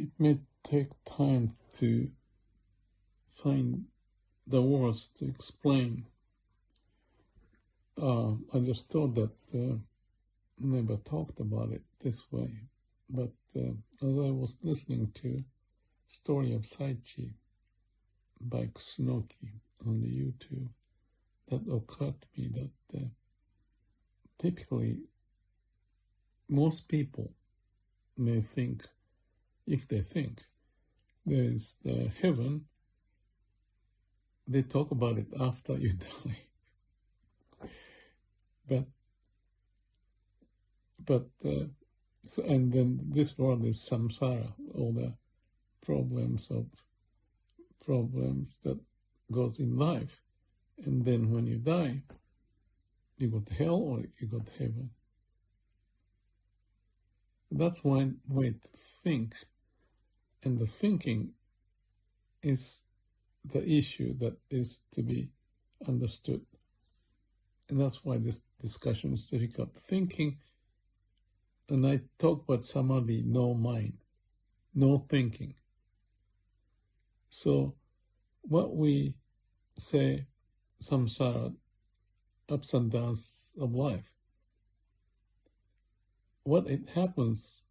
it may take time to find the words to explain. I just thought that never talked about it this way, but as I was listening to Story of Saichi by Kusunoki on the YouTube, that occurred to me that typically most people may think, if they think there is the heaven, they talk about it after you die. But so, and then this world is samsara, all the problems that goes in life, and then when you die, you go to hell or you go to heaven. That's one way to think, and the thinking is the issue that is to be understood. And that's why this discussion is difficult. Thinking, and I talk about samadhi, no mind, no thinking. So what we say, samsara, ups and downs of life, what it happens,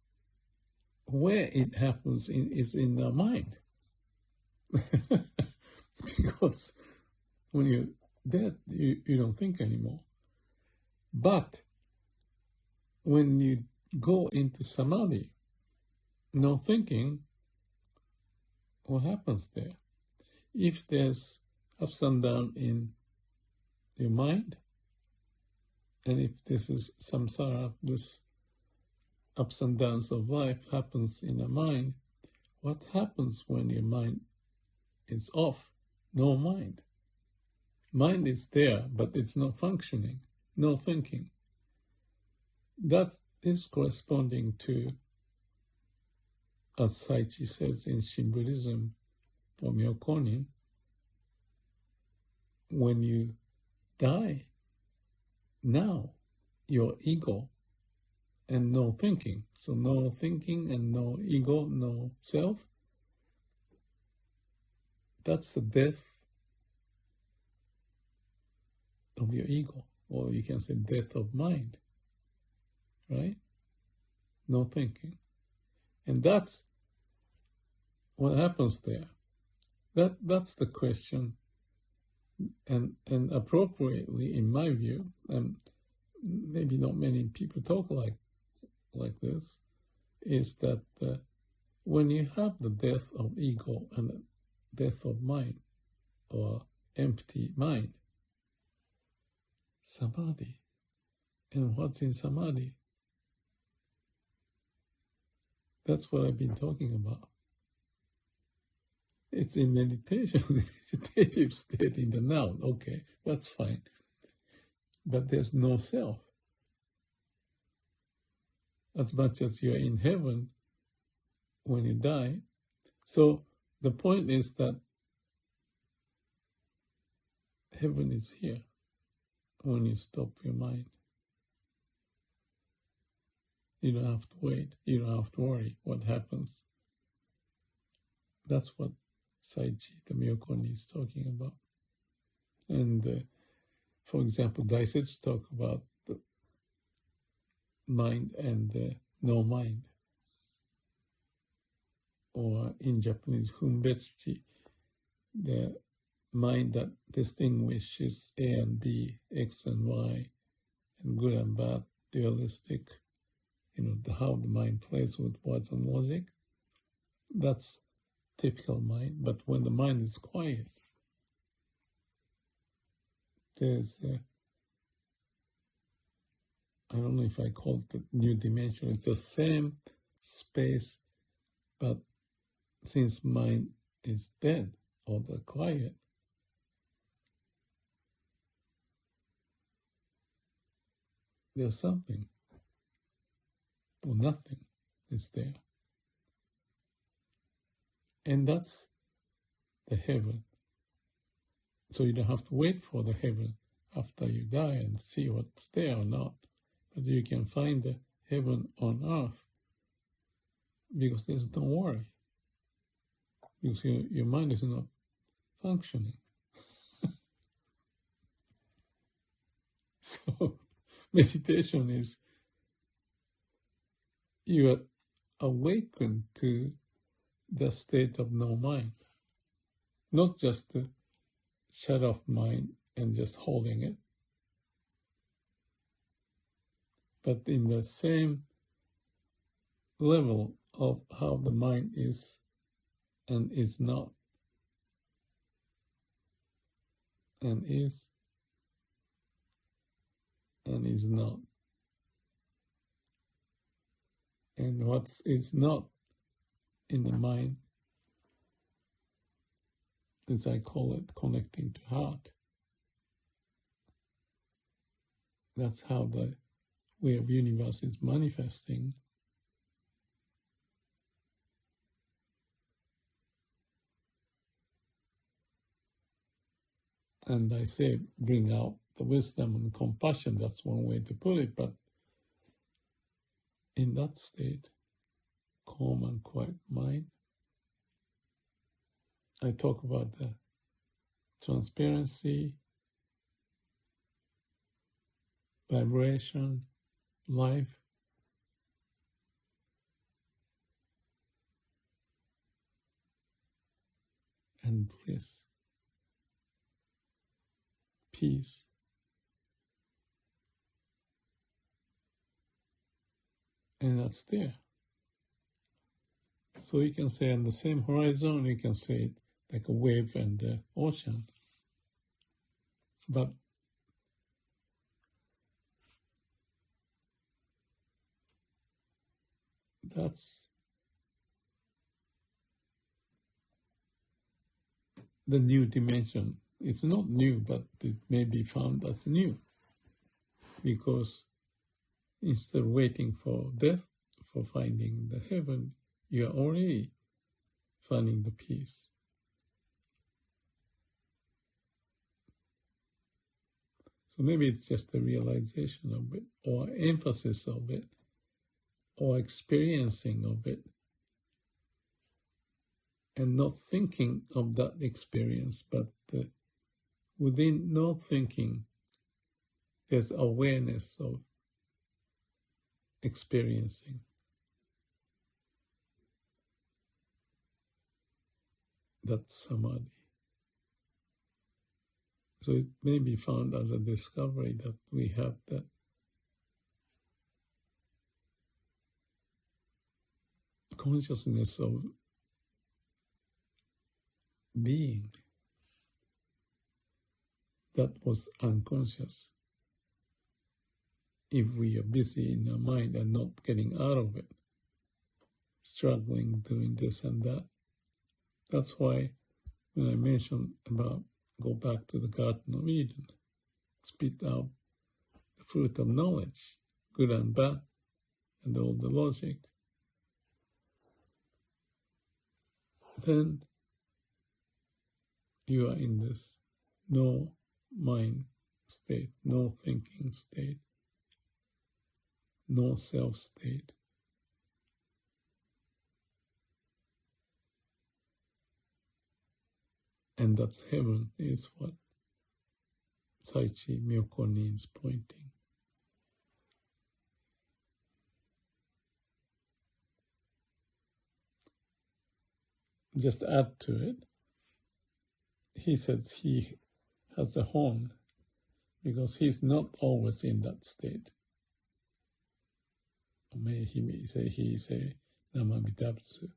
where it happens is in the mind. Because when you're dead, you don't think anymore. But when you go into samadhi, no thinking, what happens there? If there's ups and downs in your mind, and if this is samsara, this ups and downs of life happens in the mind, what happens when your mind is off? No mind. Mind is there, but it's not functioning, no thinking. That is corresponding to, as Saichi says in Shin Buddhism, or Myokonin, when you die, now your ego and no thinking. So no thinking and no ego, no self. That's the death of your ego, or you can say death of mind, right? No thinking. And that's what happens there. That's the question. And appropriately, in my view, and maybe not many people talk like this, is that when you have the death of ego and the death of mind, or empty mind, samadhi. And what's in samadhi? That's what I've been talking about. It's in meditation, meditative state in the now. Okay, that's fine. But there's no self. As much as you're in heaven when you die. So the point is that heaven is here when you stop your mind. You don't have to wait. You don't have to worry what happens. That's what Saichi, the Myokonin, is talking about. And for example, Daisetsu talk about the mind and no mind. Or in Japanese, Hunbetsuchi, the mind that distinguishes A and B, X and Y, and good and bad, dualistic, how the mind plays with words and logic. That's typical mind. But when the mind is quiet, there's I don't know if I call it a new dimension. It's the same space, but since mind is dead or the quiet, there's something or nothing is there. And that's the heaven. So you don't have to wait for the heaven after you die and see what's there or not. But you can find the heaven on earth because there's no worry. because your mind is not functioning. So meditation is you are awakened to the state of no mind, not just the shut off mind and just holding it, but in the same level of how the mind is and is not, and is and is not. And what is not in the mind, as I call it, connecting to heart. That's how the way of universe is manifesting. And I say bring out the wisdom and compassion, that's one way to put it, but in that state, calm and quiet mind, I talk about the transparency, vibration, life, and bliss, peace. And that's there. So you can say on the same horizon, you can say it like a wave and the ocean. But that's the new dimension. It's not new, but it may be found as new. Because instead of waiting for death, for finding the heaven, you are already finding the peace. So maybe it's just a realization of it, or emphasis of it, or experiencing of it, and not thinking of that experience, but within not thinking, there's awareness of experiencing. That's samadhi. So it may be found as a discovery that we have that consciousness of being that was unconscious. If we are busy in our mind and not getting out of it, struggling, doing this and that. That's why when I mentioned about go back to the Garden of Eden, spit out the fruit of knowledge, good and bad, and all the logic, then you are in this no mind state, no thinking state, no self state. And that's heaven, is what Saichi Myokonin is pointing. Just add to it, he says he has a horn because he's not always in that state. He may say he is a Namamitabsu,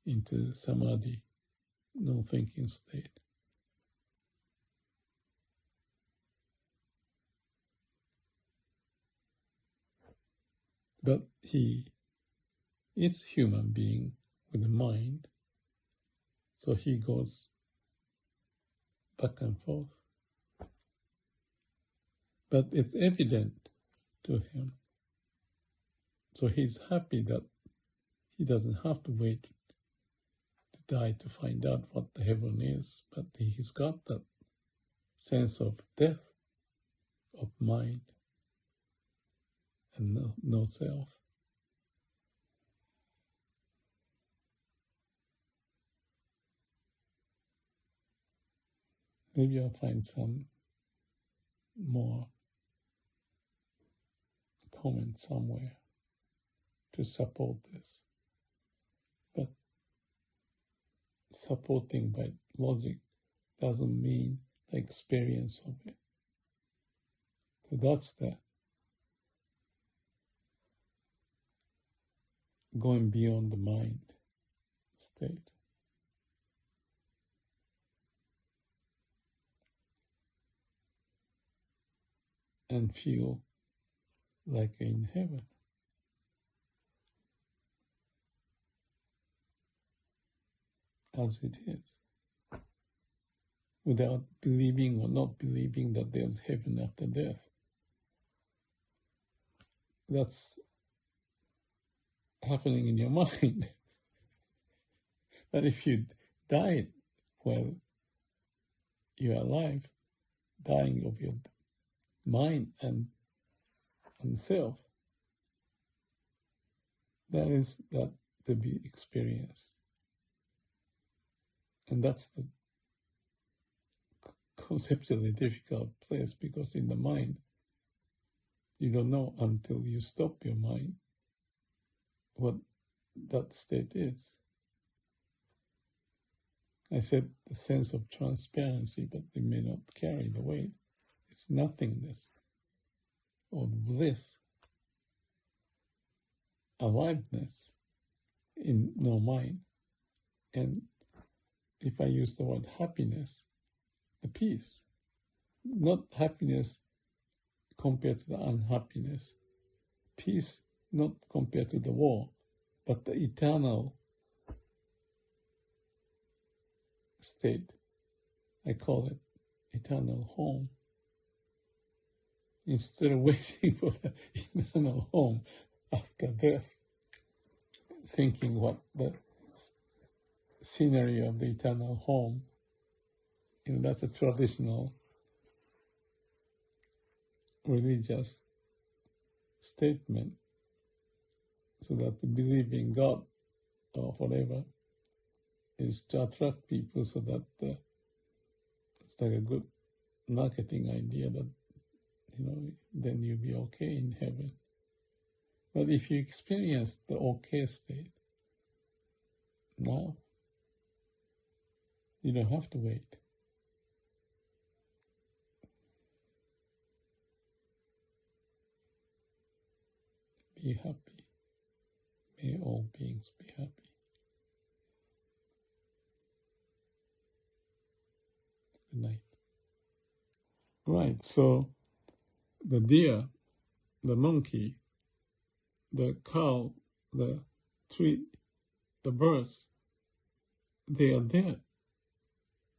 into samadhi, no thinking state. But he is human being with a mind, so he goes back and forth. But it's evident to him. So he's happy that he doesn't have to wait to die to find out what the heaven is, but he's got that sense of death, of mind, and no self. Maybe I'll find some more comment somewhere to support this. But supporting by logic doesn't mean the experience of it. So that's the going beyond the mind state. And feel like in heaven. As it is. Without believing or not believing that there's heaven after death. That's happening in your mind. But if you died while you're alive, dying of your mind and self, that is that to be experienced. And that's the conceptually difficult place, because in the mind, you don't know until you stop your mind what that state is. I said the sense of transparency, but it may not carry the weight. It's nothingness or bliss, aliveness in no mind. And if I use the word happiness, the peace, not happiness compared to the unhappiness, peace not compared to the war, but the eternal state. I call it eternal home. Instead of waiting for the eternal home after death, thinking what the scenery of the eternal home, that's a traditional religious statement, so that the belief in God or whatever is to attract people, so that it's like a good marketing idea that, then you'll be okay in heaven. But if you experience the okay state now, you don't have to wait. Be happy. May all beings be happy. Good night. Right, so the deer, the monkey, the cow, the tree, the birds, they are there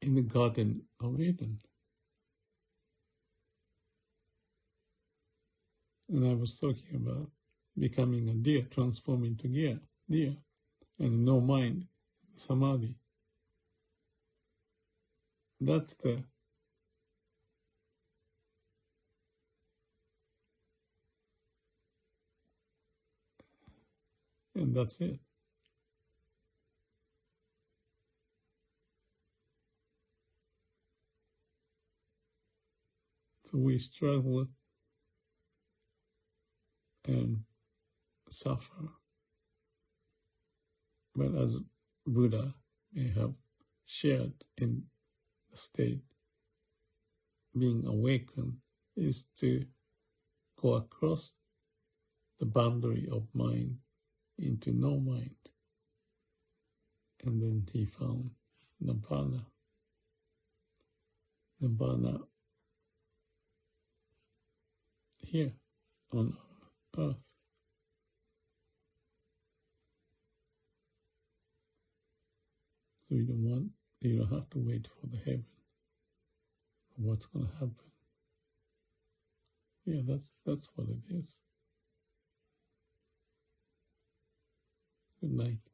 in the Garden of Eden. And I was talking about becoming a deer, transforming to deer, and no mind, samadhi. That's and that's it. So we struggle and suffer. But as Buddha may have shared in the state, being awakened is to go across the boundary of mind into no mind. And then he found Nirvana. Nirvana here on earth. So you don't have to wait for the heaven, for what's going to happen. Yeah, that's what it is. Good night.